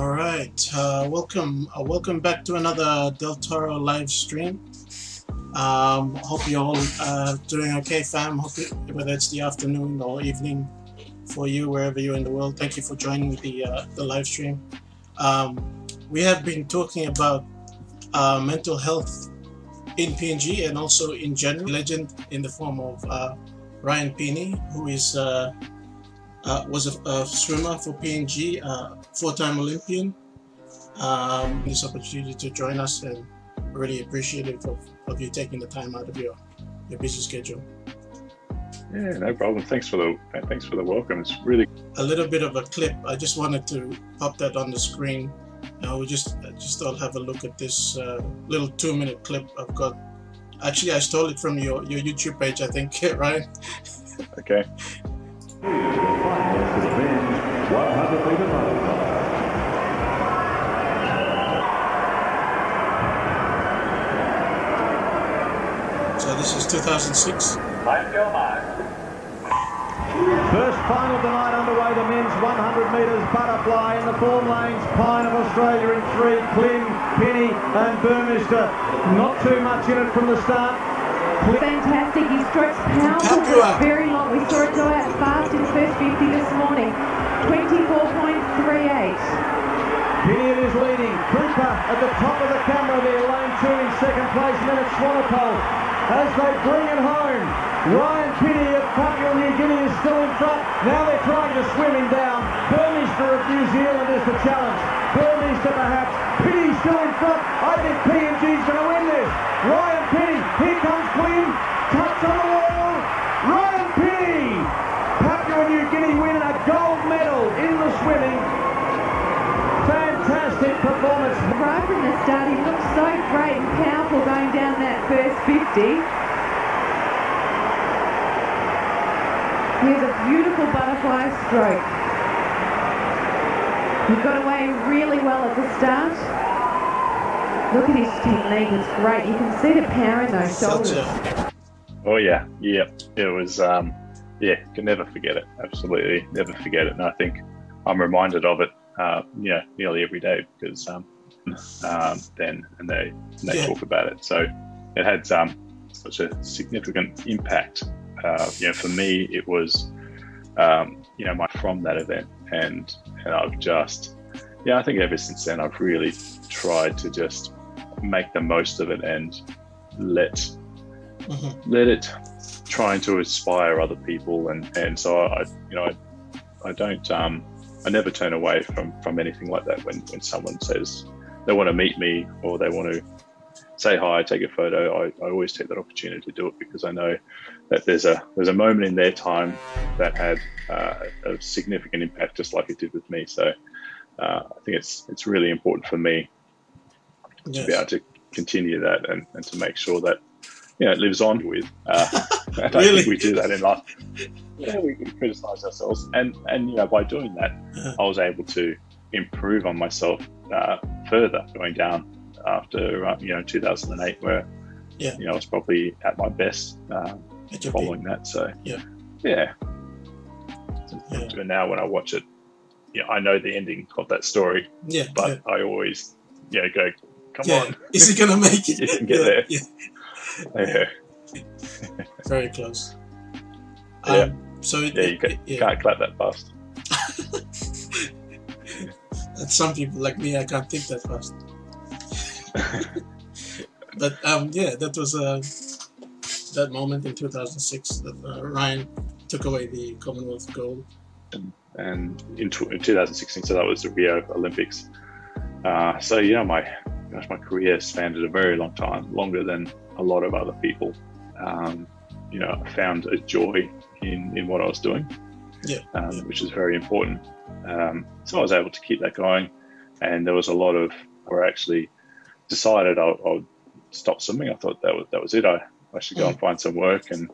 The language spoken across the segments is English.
All right, welcome back to another Del Toro live stream. Hope you're all doing okay, fam. Whether it's the afternoon or evening for you, wherever you're in the world. Thank you for joining the live stream. We have been talking about mental health in PNG and also in general. Legend in the form of Ryan Pini, who is was a swimmer for PNG, four-time Olympian. This opportunity to join us, and really appreciative of you taking the time out of your busy schedule. Yeah, no problem. Thanks for the welcome. It's really a little bit of a clip. I just wanted to pop that on the screen. We just thought have a look at this little 2-minute clip I've got. Actually, I stole it from your YouTube page, I think, Ryan. Okay. So this is 2006. First final tonight underway, the men's 100 metres butterfly in the form lanes. Pine of Australia in 3, Klim, Pini and Burmester. Not too much in it from the start. Fantastic, he strokes powerful, Papua. Very long. We saw it go out fast in the first 50 this morning. 24.38. Pini is leading. Cooper at the top of the camera there, lane 2 in second place. And then it's Swanepoel as they bring it home. Ryan Pini of Papua New Guinea is still in front. Now they're trying to swim him down. Burmester of New Zealand is the challenge. Burmester perhaps. Pini still in front. I think PNG's going to win this. Ryan Pini, here comes Quinn. Touch on the wall. Ryan Pini. Papua New Guinea winning a gold medal in the swimming. Fantastic performance. Right from the start, he looked so great and powerful going down that first 50. Here's a beautiful butterfly stroke. He got away really well at the start. Look at his technique, it's great. You can see the power in those shoulders. Oh yeah, it was can never forget it. Absolutely never forget it. And I think I'm reminded of it nearly every day because they talk about it. So it had such a significant impact. For me, it was from that event, and I've just I think ever since then I've really tried to just make the most of it and let it trying to inspire other people, and so I don't I never turn away from anything like that when someone says they want to meet me or they want to say hi, take a photo. I always take that opportunity to do it because I know that there's a moment in their time that had a significant impact, just like it did with me. So I think it's really important for me to be able to continue that and to make sure that it lives on with. I don't think we do that in life. Yeah, we criticise ourselves, and by doing that, I was able to improve on myself further going down after 2008, where I was probably at my best following that. So and now when I watch it, I know the ending of that story, but I always go, come on, is he gonna make it? You can get there. Very close. So you can't clap that fast. And some people like me, I can't think that fast. But that was that moment in 2006 that Ryan took away the Commonwealth gold. And in 2016, so that was the Rio Olympics. My career spanned a very long time, longer than a lot of other people. I found a joy in what I was doing, which is very important. So I was able to keep that going, and there was a lot of where I actually decided I'll stop swimming. I thought that was it. I should go and find some work and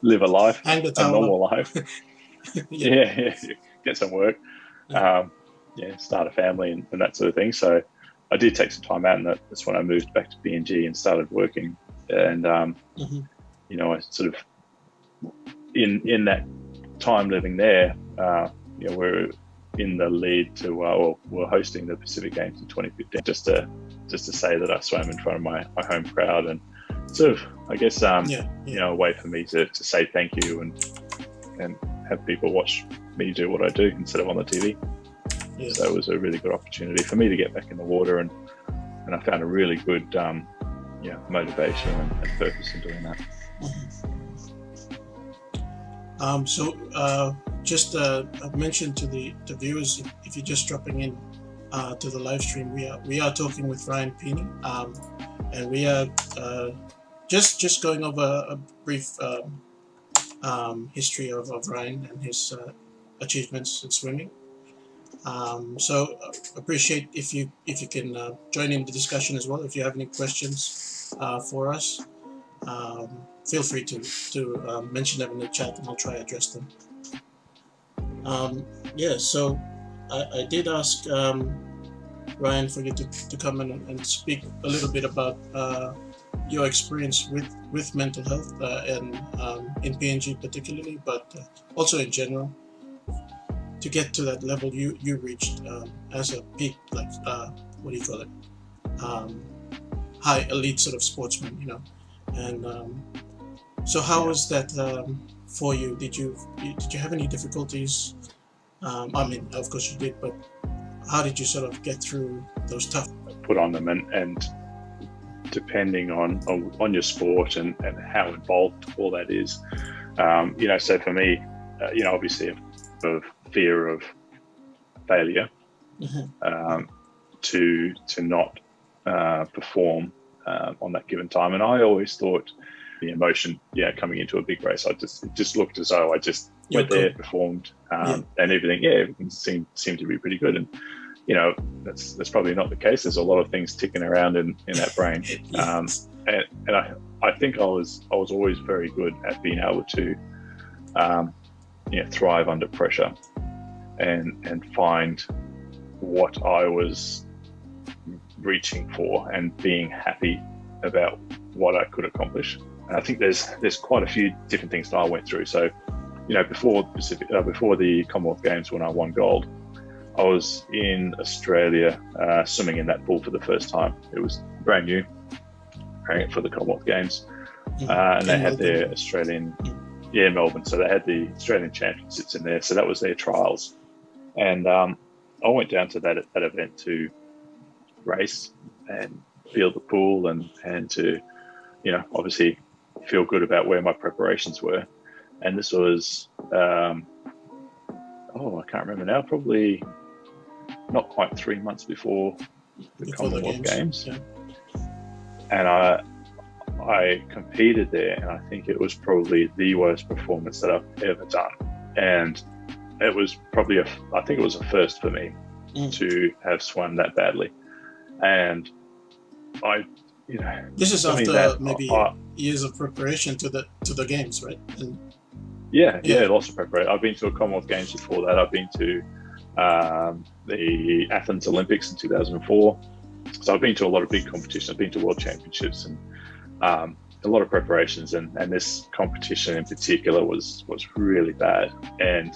live a life, a normal life. Get some work, start a family and that sort of thing. So I did take some time out, and that's when I moved back to PNG and started working. And I sort of in that time living there, where in the lead to, we're hosting the Pacific Games in 2015, just to say that I swam in front of my home crowd, and sort of, I guess, you know, a way for me to say thank you and have people watch me do what I do instead of on the TV. Yes. So it was a really good opportunity for me to get back in the water, and I found a really good motivation and purpose in doing that. Just I've mentioned to the viewers, if you're just dropping in to the live stream, we are talking with Ryan Pini, and we are just going over a brief history of Ryan and his achievements in swimming. So appreciate if you can join in the discussion as well. If you have any questions for us, feel free to mention them in the chat, and I'll try to address them. So I did ask Ryan for you to come in and speak a little bit about your experience with mental health and in PNG particularly, but also in general, to get to that level you reached as a peak, like what do you call it, high elite sort of sportsman, you know. And so how was that for you? Did you have any difficulties? I mean, of course you did, but how did you sort of get through those tough? Put on them, and depending on your sport and how involved all that is, you know. So for me, you know, obviously of fear of failure, to not perform on that given time, and I always thought the emotion, coming into a big race, it just looked as though I just went there, performed, and everything seemed to be pretty good. And you know, that's probably not the case. There's a lot of things ticking around in that brain, and I think I was always very good at being able to thrive under pressure and find what I was reaching for and being happy about what I could accomplish. And I think there's quite a few different things that I went through. So, you know, before the Commonwealth Games, when I won gold, I was in Australia swimming in that pool for the first time. It was brand new, for the Commonwealth Games, and they had their Australian, Melbourne. So they had the Australian Championships in there. So that was their trials, and I went down to that event to race and feel the pool and to, obviously feel good about where my preparations were. And this was, I can't remember now, probably not quite 3 months before the Commonwealth Games. Yeah. And I competed there, and I think it was probably the worst performance that I've ever done. And it was probably I think it was a first for me to have swum that badly. And this is after maybe years of preparation to the games, right? And lots of preparation. I've been to a Commonwealth Games before that. I've been to the Athens Olympics in 2004. So I've been to a lot of big competitions. I've been to World Championships and a lot of preparations. And this competition in particular was really bad. And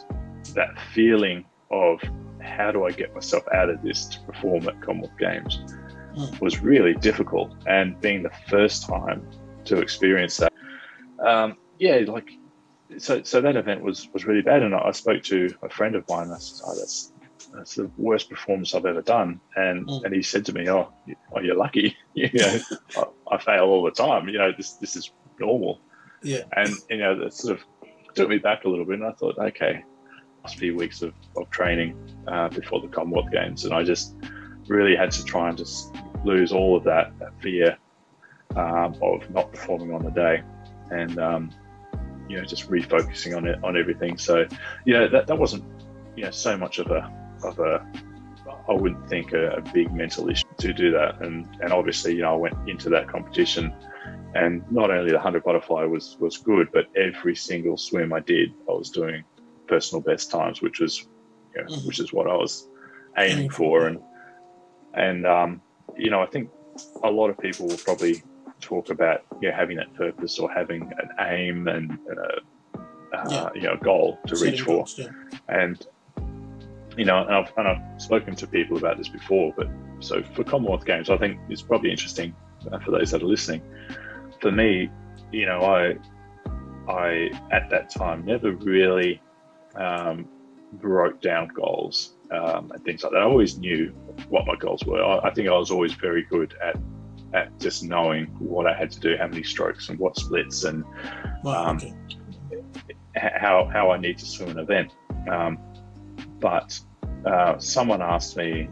that feeling of how do I get myself out of this to perform at Commonwealth Games was really difficult. And being the first time to experience that, so that event was really bad. And I spoke to a friend of mine, and I said, that's the worst performance I've ever done. And he said to me, oh, you're lucky. I fail all the time. This is normal. Yeah. And, that sort of took me back a little bit. And I thought, okay, last few weeks of training before the Commonwealth Games. And I just really had to try and just lose all of that fear of not performing on the day. And, just refocusing on everything. So, that wasn't, so much of a, I wouldn't think a big mental issue to do that. And obviously, I went into that competition, and not only the 100 butterfly was good, but every single swim I did, I was doing personal best times, which is what I was aiming for. And I think a lot of people will probably talk about having that purpose or having an aim and a goal to reach for. And you know, and I've spoken to people about this before, but so for Commonwealth Games, I think it's probably interesting for those that are listening. For me, you know, I at that time never really wrote down goals and things like that. I always knew what my goals were. I think I was always very good at just knowing what I had to do, how many strokes and what splits, and how I need to swim an event. But someone asked me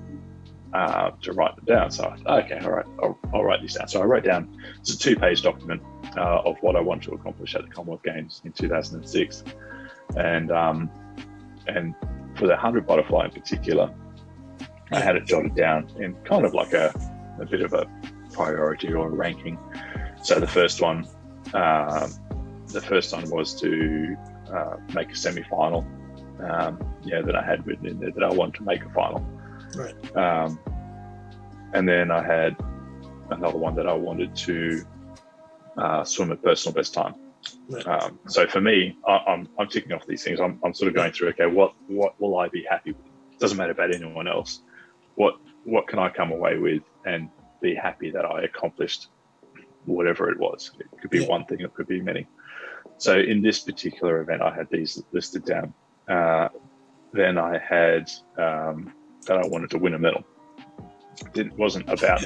to write them down. So I thought, okay, all right, I'll write these down. So I wrote down, it's a 2-page document of what I want to accomplish at the Commonwealth Games in 2006. And for the 100 butterfly in particular, I had it jotted down in kind of like a bit of a priority or a ranking. So the first one was to make a semi-final. That I had written in there that I wanted to make a final. Right. And then I had another one that I wanted to swim a personal best time. Right. So for me, I'm ticking off these things. I'm sort of going through, okay, what will I be happy with? It doesn't matter about anyone else. What can I come away with and be happy that I accomplished whatever it was? It could be one thing, it could be many. So in this particular event, I had these listed down. Then I had that I wanted to win a medal. It wasn't about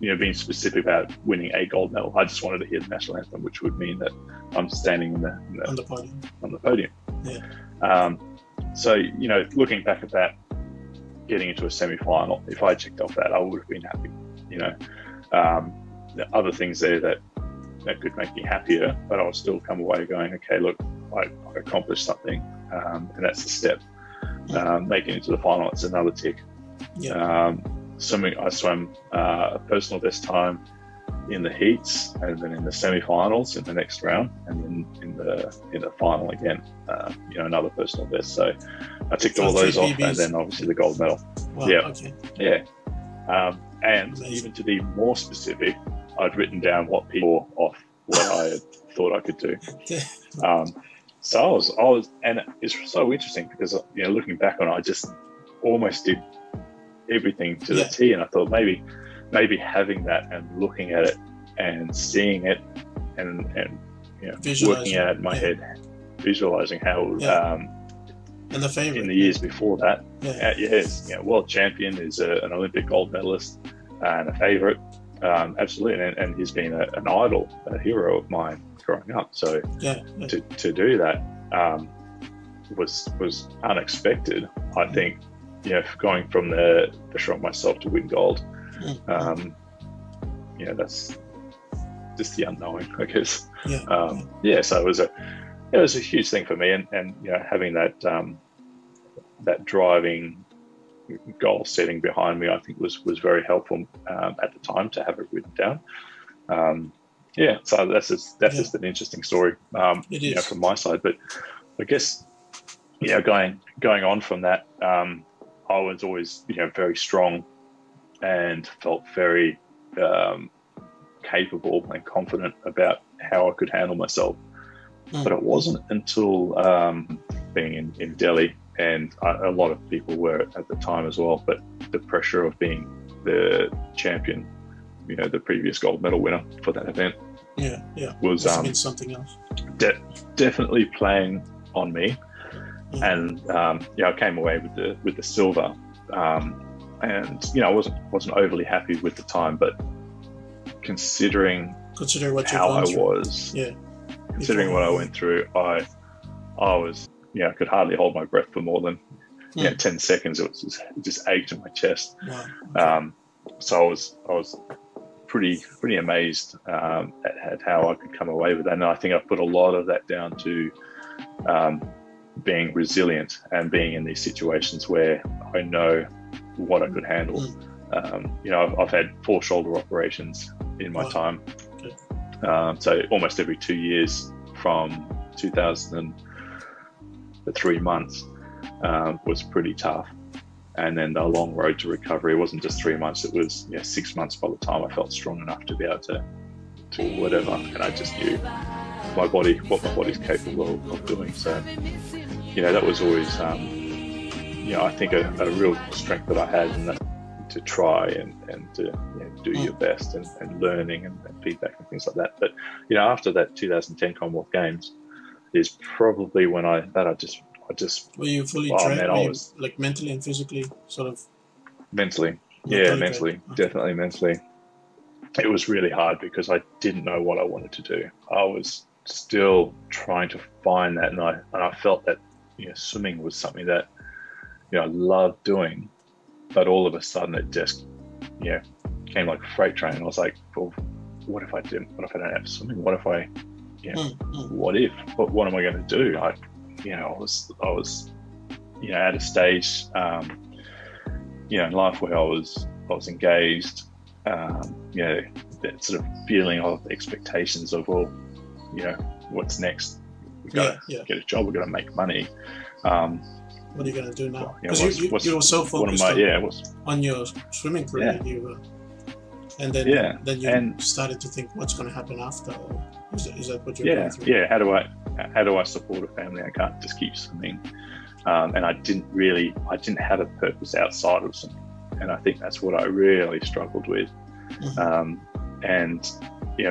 being specific about winning a gold medal. I just wanted to hear the national anthem, which would mean that I'm standing on the podium. Yeah. So looking back at that, getting into a semi-final, if I checked off that, I would have been happy. The other things there that could make me happier, but I'll still come away going, okay, look, I accomplished something, and that's a step. Making it to the final, it's another tick. Yeah. Swimming, I swam a personal best time in the heats, and then in the semi-finals in the next round, and then in the final again, another personal best. So I ticked all those off, and then obviously the gold medal. Wow, yeah, okay. Yeah. And Amazing. Even to be more specific, I'd written down what people off what I had thought I could do. So I was, and it's so interesting because looking back on it, I just almost did everything to the T, and I thought maybe having that and looking at it and seeing it and working at it in my head, visualizing how and the favorite in the years before that, world champion is an Olympic gold medalist and a favorite. Absolutely, and he's been an idol, a hero of mine growing up. So to do that was unexpected. I think going from the shot myself to win gold, that's just the unknowing, I guess. So it was a huge thing for me, and having that driving goal setting behind me, I think was very helpful at the time to have it written down. So that's just an interesting story from my side. But I guess going on from that, I was always very strong and felt very capable and confident about how I could handle myself. But it wasn't until being in Delhi, and a lot of people were at the time as well, but the pressure of being the champion, the previous gold medal winner for that event, was something else. Definitely playing on me. And I came away with the silver, and I wasn't overly happy with the time, but considering what how I was, considering what I went through, I was I could hardly hold my breath for more than 10 seconds. It just ached in my chest. Wow. So I was pretty amazed at how I could come away with that, and I think I put a lot of that down to being resilient and being in these situations where I know what I could handle. I've had 4 shoulder operations in my time. So almost every 2 years from 3 months was pretty tough. And then the long road to recovery, it wasn't just 3 months, it was 6 months by the time I felt strong enough to be able to whatever. And I just knew what my body's capable of doing. So, that was always I think a real strength that I had in that, to try and to do your best and learning and feedback and things like that. But after that 2010 Commonwealth Games is probably when I just were you fully trained? Man, I was like mentally and physically sort of mentally, mentally, definitely mentally. It was really hard because I didn't know what I wanted to do. I was still trying to find that, and I felt that swimming was something that I loved doing, but all of a sudden it just came like a freight train. I was like, well, what if I didn't? What if I don't have swimming? What if I what am I going to do? I was at a stage in life where I was engaged, that sort of feeling of expectations of, well, what's next? We've got to get a job, we've got to make money. What are you going to do now? Because you were so focused on your swimming career, and then you started to think, what's going to happen after? Is that what you're going through? Yeah. How do I support a family? I can't just keep swimming. And I didn't have a purpose outside of swimming. And I think that's what I really struggled with. And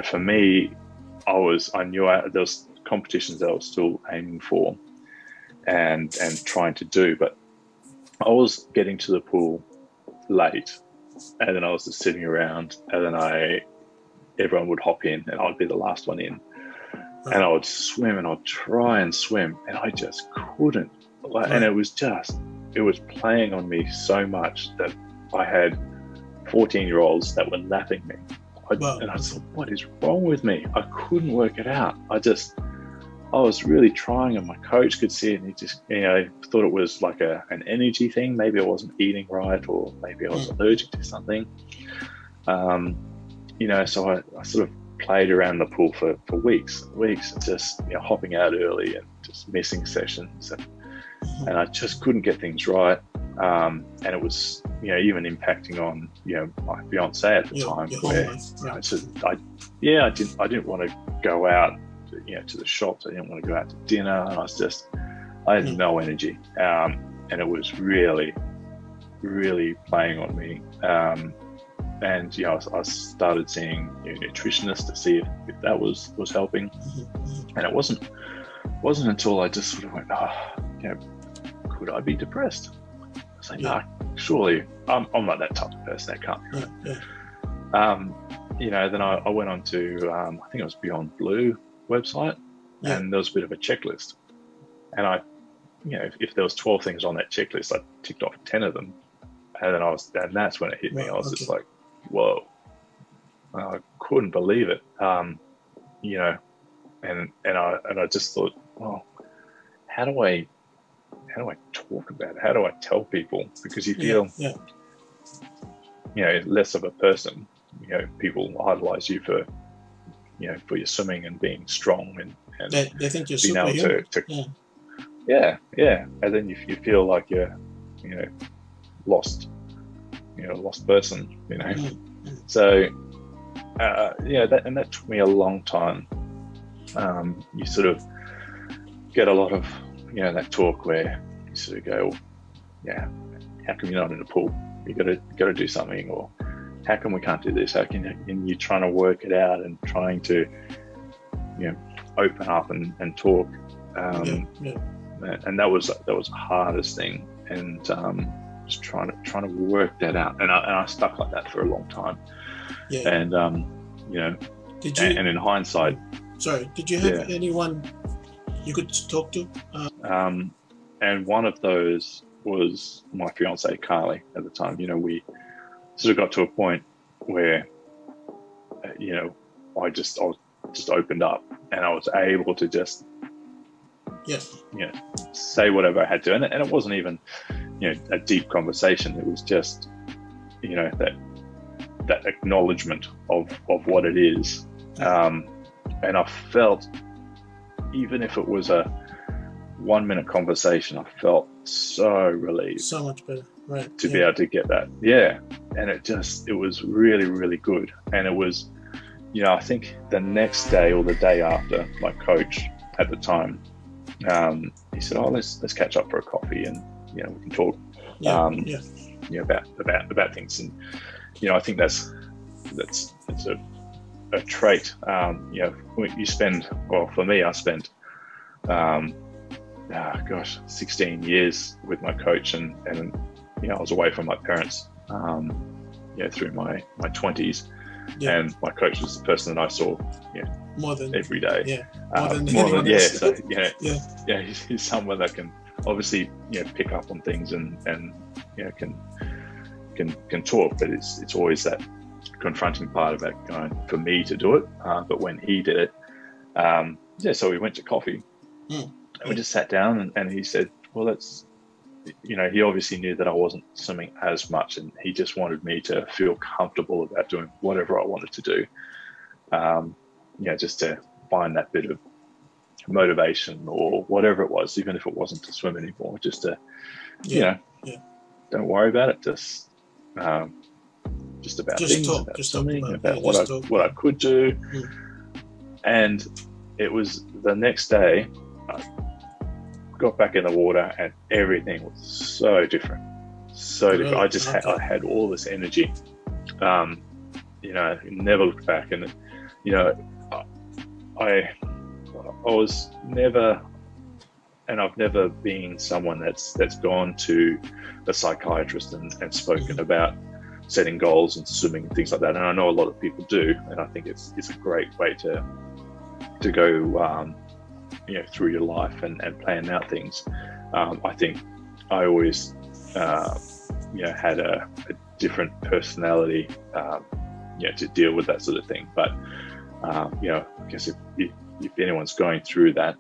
for me, I knew there was competitions that I was still aiming for and trying to do, but I was getting to the pool late, and then I was just sitting around, and then everyone would hop in and I'd be the last one in, and I would swim and I'd try and swim, and I just couldn't. And it was playing on me so much that I had 14-year-olds that were lapping me. And I thought, what is wrong with me? I couldn't work it out. I was really trying, and my coach could see it, and he just, thought it was like an energy thing. Maybe I wasn't eating right, or maybe I was allergic to something. So I sort of played around the pool for weeks, just hopping out early and just missing sessions, and I just couldn't get things right. And it was, even impacting on, my fiance at the time, where I didn't want to go out, to the shops. I didn't want to go out to dinner. And I had no energy. And it was really, really playing on me. And I started seeing nutritionists to see if that was helping. And it wasn't until I just sort of went, could I be depressed? I was like, no, surely I'm not that type of person. That can't be right. Then I went on to, I think it was Beyond Blue website, and there was a bit of a checklist. And if there was 12 things on that checklist, I ticked off 10 of them. And then that's when it hit me. I was just like, whoa. I couldn't believe it. And I just thought, well, how do I talk about it? How do I tell people? Because you feel, less of a person. People idolize you for your swimming and being strong and they think you're superhuman. And then you feel like you're, lost person, So, that took me a long time. You sort of get a lot of, that talk where you sort of go, how come you're not in the pool? You got to do something, or how come we can't do this? How can and you're trying to work it out and trying to, open up and talk. And that was the hardest thing, and just trying to work that out. And I stuck like that for a long time. And did you? And in hindsight, did you have anyone you could talk to? And one of those was my fiance Carly at the time. We sort of got to a point where, I was just opened up, and I was able to just, say whatever I had to, and it wasn't even, a deep conversation. It was just, that acknowledgement of what it is, and I felt, even if it was a 1-minute conversation, I felt so relieved, so much better, right? To be able to get that, and it was really, really good. And it was, I think the next day or the day after, my coach at the time, he said, "Oh, let's catch up for a coffee." And we can talk, about things. And, I think that's a trait. You spend, well, for me, I spent, 16 years with my coach, and I was away from my parents, through my 20s. Yeah. And my coach was the person that I saw, more than every day. More than else. So he's someone that can obviously pick up on things and can talk, but it's always that confronting part about going for me to do it. But when he did it, so we went to coffee, and we just sat down, and he said, well, that's. He obviously knew that I wasn't swimming as much, and he just wanted me to feel comfortable about doing whatever I wanted to do. Just to find that bit of motivation or whatever it was, even if it wasn't to swim anymore, just to, don't worry about it. Just about things, talk, about swimming, about what I could do. And it was the next day, got back in the water, and everything was so different. I had all this energy. Never looked back, and I was never, and I've never been someone that's gone to a psychiatrist and spoken about setting goals and swimming and things like that. And I know a lot of people do, and I think it's a great way to go through your life and plan out things. I think I always had a different personality to deal with that sort of thing. But I guess if anyone's going through that,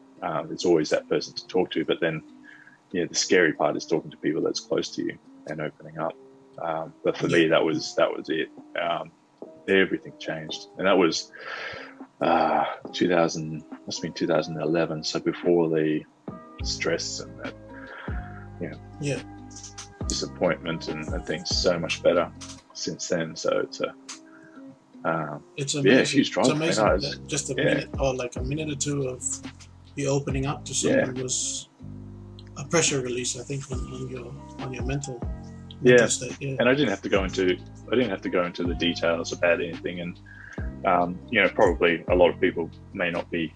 it's always that person to talk to. But then the scary part is talking to people that's close to you and opening up. But for me, that was it. Everything changed, and that was 2011, so before the stress and that disappointment and things. So much better since then. So it's amazing. Huge drive. It's amazing that just a minute or like a minute or two of you opening up to someone was a pressure release, I think, on your mental state. And I didn't have to go into the details about anything. And probably a lot of people may not be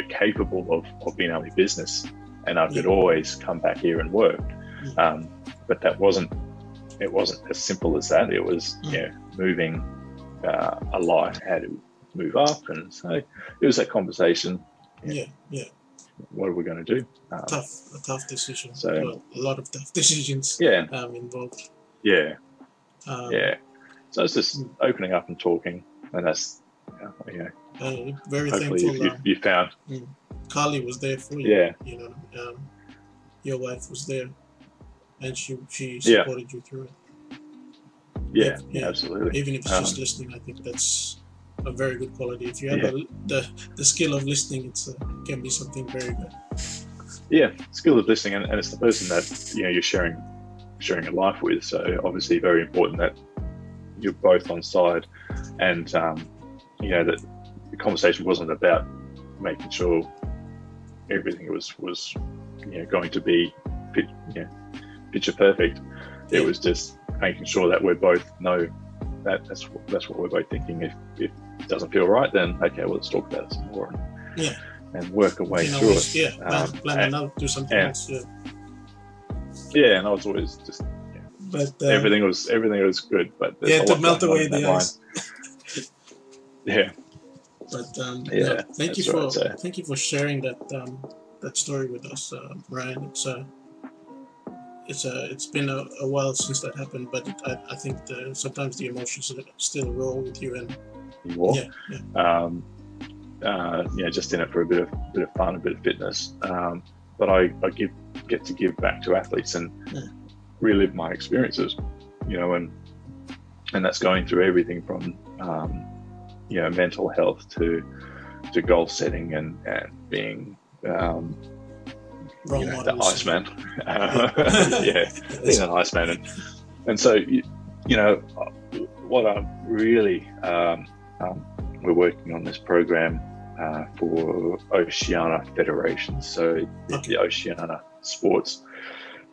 capable of being able to business, and I could always come back here and work. But it wasn't as simple as that. It was moving a life, how to move up, and so it was that conversation. What are we going to do? A tough decision. So a lot of tough decisions. Involved. So it's just opening up and talking, and that's very hopefully thankful. You found Carly was there for you. Your wife was there, and she supported you through it. Absolutely. Even if it's just listening, I think that's a very good quality. If you have the skill of listening, it can be something very good. Skill of listening, and it's the person that you're sharing your life with. So obviously, very important that you're both on side, and that the conversation wasn't about making sure everything was going to be picture perfect. It was just making sure that we both know that that's what we're both thinking. If it doesn't feel right, then okay, well, let's talk about it some more and work our way through it. Plan another, do something else. And I was always just. But everything was good, but to melt away the ice. But thank you for sharing that story with us, Ryan. It's been a while since that happened, but I think sometimes the emotions still roll with you, and just in it for a bit of fun, a bit of fitness. But I get to give back to athletes and relive my experiences, and that's going through everything from mental health to goal setting and being the Iceman. Being an Iceman, and so what I'm really we're working on this program for Oceania Federation, so the Oceania sports.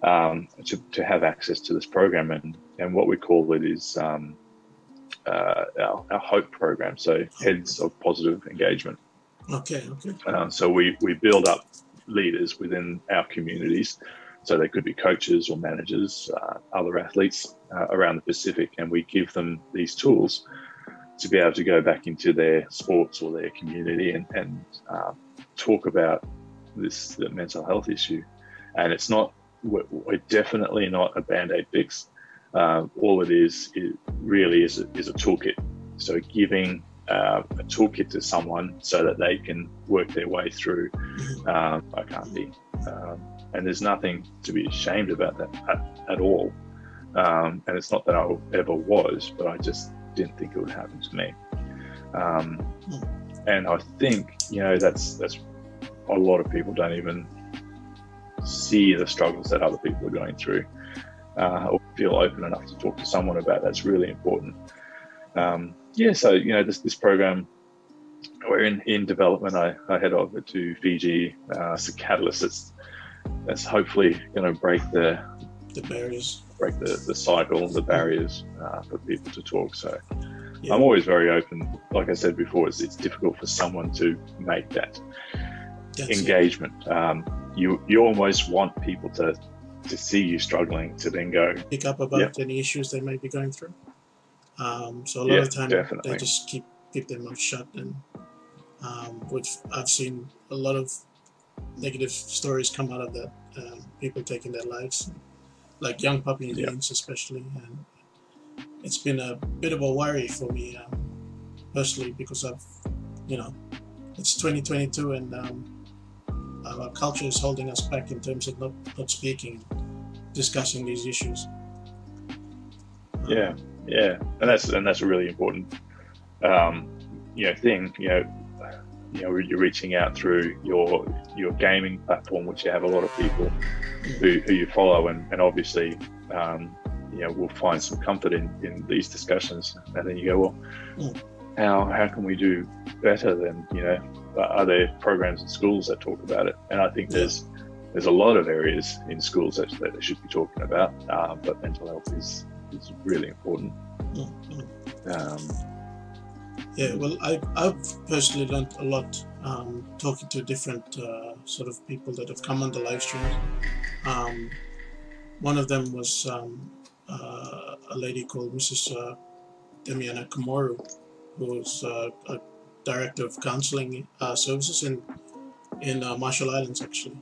to have access to this program. And what we call it is our HOPE program, so Heads of Positive Engagement. Okay. So we build up leaders within our communities. So they could be coaches or managers, other athletes around the Pacific, and we give them these tools to be able to go back into their sports or their community and talk about the mental health issue. And it's not, we're definitely not a Band-Aid fix. All it really is a toolkit. So giving a toolkit to someone so that they can work their way through I can't be. And there's nothing to be ashamed about that at all. And it's not that I ever was, but I just didn't think it would happen to me. And I think, that's a lot of people don't even see the struggles that other people are going through, or feel open enough to talk to someone about. That's really important. So this program, we're in development. I head over to Fiji. It's a catalyst that's hopefully going to break the barriers, break the cycle, the barriers for people to talk. So I'm always very open. Like I said before, it's difficult for someone to make that engagement. You almost want people to see you struggling to then go pick up about any issues they may be going through. So a lot of time they just keep their mouth shut, and I've seen a lot of negative stories come out of that. People taking their lives, like young Papua New Guineans especially, and it's been a bit of a worry for me personally, because it's 2022 and our culture is holding us back in terms of not speaking, discussing these issues. And that's a really important thing. You're reaching out through your gaming platform, which you have a lot of people who you follow, and obviously we'll find some comfort in these discussions. And then you go, well, how can we do better than are there programs in schools that talk about it? And I think there's a lot of areas in schools that they should be talking about, but mental health is really important. Well, I've personally learned a lot talking to different sort of people that have come on the live stream. One of them was a lady called Mrs. Demiana Komoru, who was a director of counseling services in Marshall Islands, actually.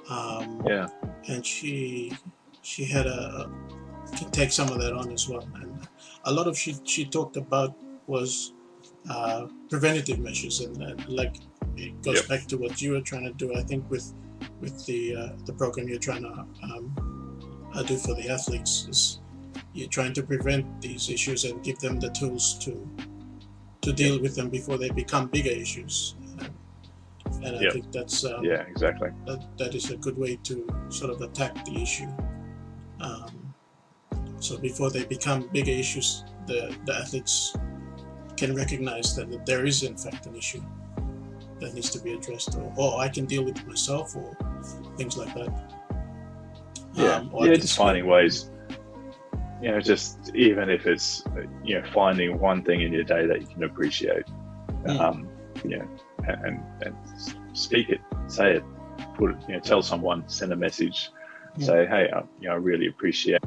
And she had can take some of that on as well. And a lot of she talked about was preventative measures, and like it goes back to what you were trying to do, I think, with the program you're trying to do for the athletes, is you're trying to prevent these issues and give them the tools to deal with them before they become bigger issues. And I think that's exactly that is a good way to sort of attack the issue. So before they become bigger issues, the athletes can recognize that there is in fact an issue that needs to be addressed, or I can deal with it myself, or things like that. Just finding ways, just even if it's finding one thing in your day that you can appreciate, and speak it, say it, put it, tell someone, send a message, say, hey, I really appreciate.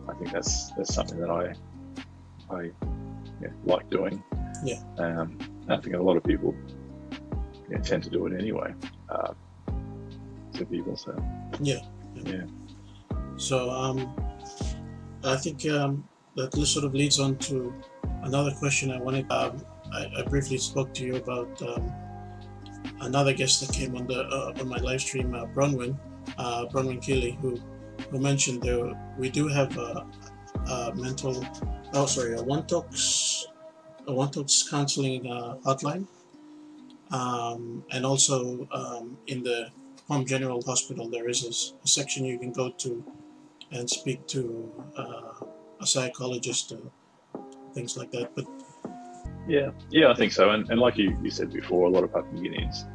I think that's something that I like doing. I think a lot of people tend to do it anyway to people. So So I think that sort of leads on to another question I wanted. I briefly spoke to you about another guest that came on my live stream, Bronwyn Keeley, who mentioned we do have a One Talks counseling hotline, and also in the Palm General Hospital there is a section you can go to and speak to a psychologist, things like that. But I think so. And like you said before, a lot of Papua New Guineans,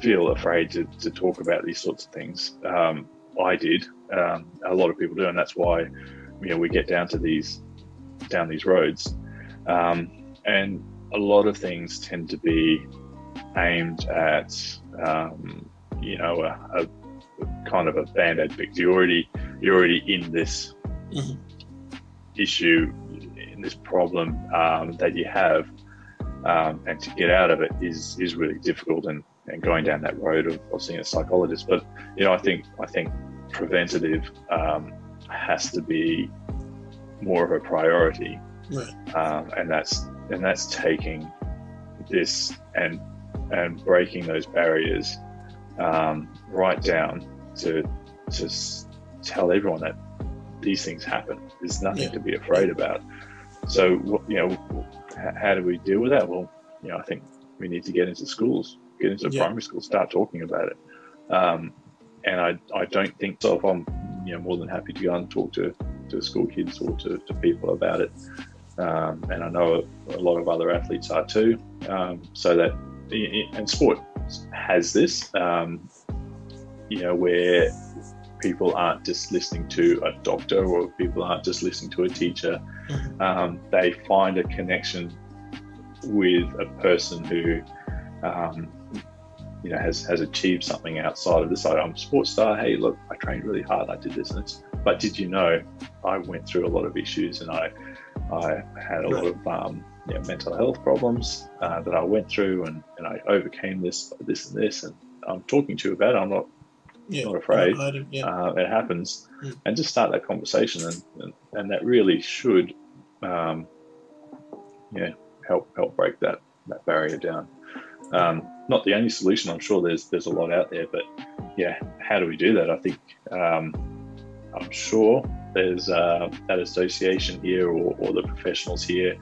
feel afraid to talk about these sorts of things. I did. A lot of people do, and that's why we get down these roads. And a lot of things tend to be aimed at a kind of a band-aid fix. You're already in this issue, in this problem that you have, and to get out of it is really difficult, and going down that road of seeing a psychologist. But I think preventative has to be more of a priority, right. And that's taking this and breaking those barriers right down to tell everyone that these things happen. There's nothing to be afraid about. So how do we deal with that? Well, I think we need to get into schools, get into primary schools, start talking about it. And I don't think so. If I'm more than happy to go and talk to school kids or to people about it. And I know a lot of other athletes are too. So that, and sport has this, where people aren't just listening to a doctor, or people aren't just listening to a teacher. They find a connection with a person who has achieved something outside of this. I'm a sports star. Hey, look, I trained really hard. I did this and this. But did you know I went through a lot of issues, and I had a lot of mental health problems that I went through, and I overcame this, and this, and I'm talking to you about it. I'm not afraid. It happens, and just start that conversation, and that really should help break that barrier down. Not the only solution. I'm sure there's a lot out there, but how do we do that? I think I'm sure there's that association here, or the professionals here.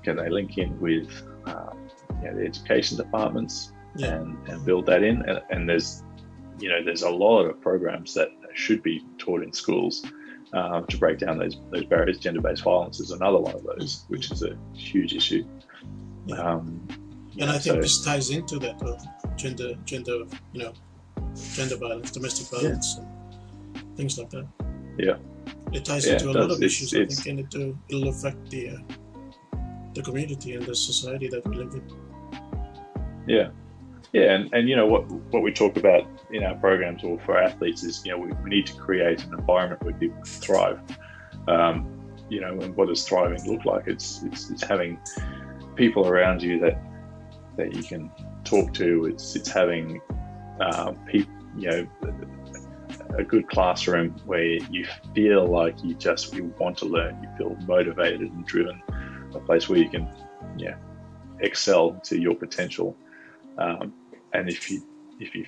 Can they link in with the education departments and build that in? And there's a lot of programs that should be taught in schools to break down those barriers. Gender-based violence is another one of those, which is a huge issue. And I think this ties into that gender violence, domestic violence, and things like that. It ties into a lot of issues, I think, and it'll affect the community and the society that we live in. And what we talk about in our programs or for athletes is we need to create an environment where people can thrive. And what does thriving look like? It's having people around you that you can talk to. It's having a good classroom where you feel like you want to learn, you feel motivated and driven, a place where you can excel to your potential. And if you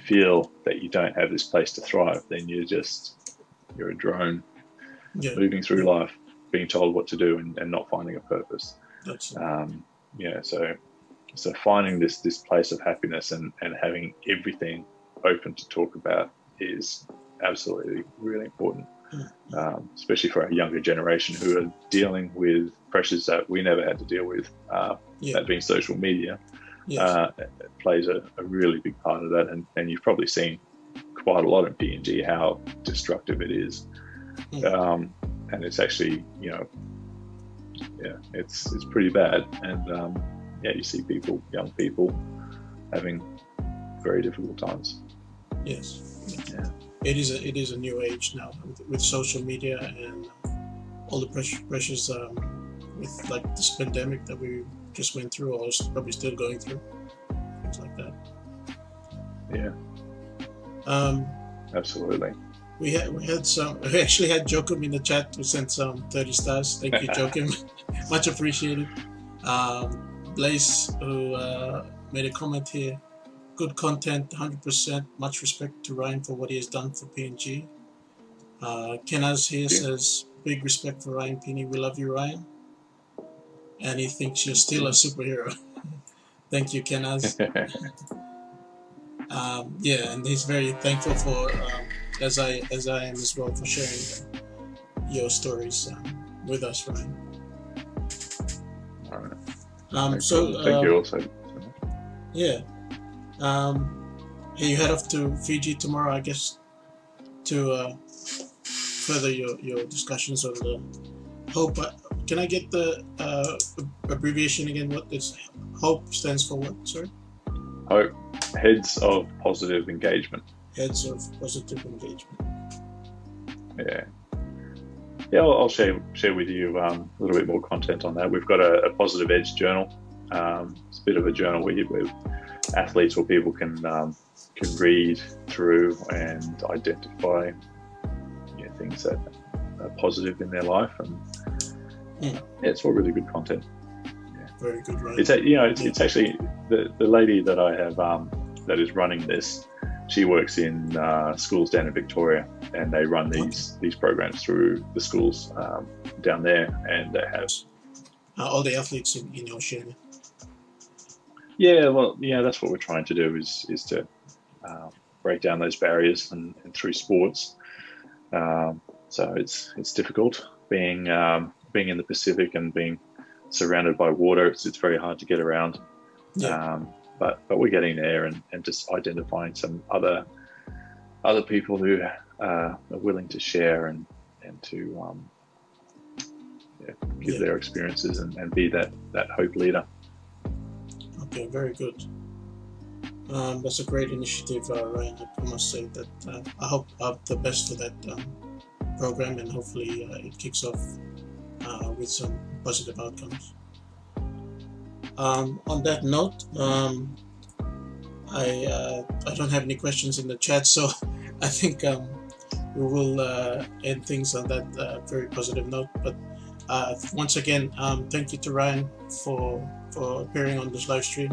feel that you don't have this place to thrive, then you're a drone moving through life, being told what to do and not finding a purpose. So finding this place of happiness and having everything open to talk about is absolutely really important, especially for our younger generation who are dealing with pressures that we never had to deal with, that being social media. It plays a really big part of that, and you've probably seen quite a lot in PNG how destructive it is, and it's actually it's pretty bad, and you see young people having very difficult times. It is a new age now with social media and all the pressures with like this pandemic that we just went through, or probably still going through, things like that. Absolutely. We actually had Joachim in the chat who sent some 30 stars. Thank you, Joachim. Much appreciated. Blaze, who made a comment here. Good content, 100%. Much respect to Ryan for what he has done for PNG. Kenaz here says, big respect for Ryan Pini. We love you, Ryan. And he thinks you're still a superhero. Thank you, Kenaz. And he's very thankful for, as I am as well, for sharing your stories with us, Ryan. All right. Thank you also. Hey, you head off to Fiji tomorrow, I guess, to further your discussions on the HOPE. Can I get the abbreviation again? What is HOPE stands for? What? Sorry. HOPE, Heads of Positive Engagement. Heads of Positive Engagement. Yeah. Yeah, I'll share with you a little bit more content on that. We've got a Positive Edge journal. It's a bit of a journal where athletes or people can read through and identify things that are positive in their life, and it's all really good content. Yeah. Very good, right? It's actually the lady that I have that is running this. She works in schools down in Victoria, and they run these programs through the schools down there, and they have all the athletes in Oceania. Yeah, well, that's what we're trying to do is to break down those barriers and through sports. So it's difficult being in the Pacific and being surrounded by water. It's very hard to get around. Yeah. But we're getting there, and just identifying some other people who are willing to share and to give their experiences and be that hope leader. Okay, very good. That's a great initiative, Ryan. I must say that I hope the best for that program, and hopefully it kicks off with some positive outcomes. On that note, I don't have any questions in the chat, so I think we will end things on that very positive note. But once again, thank you to Ryan for appearing on this live stream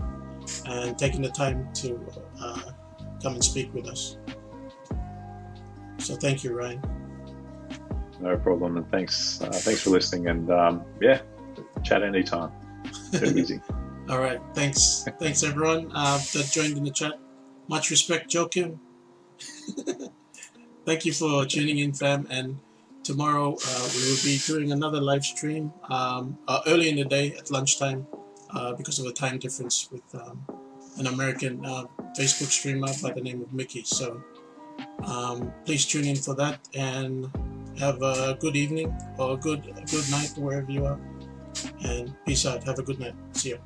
and taking the time to come and speak with us. So thank you, Ryan. No problem, and thanks for listening, and chat anytime. Too easy. All right, thanks everyone that joined in the chat. Much respect, Joakim. Thank you for tuning in, fam, and tomorrow we will be doing another live stream early in the day at lunchtime because of a time difference with an American Facebook streamer by the name of Mickey. So please tune in for that, and have a good evening or a good night wherever you are, and peace out. Have a good night. See you.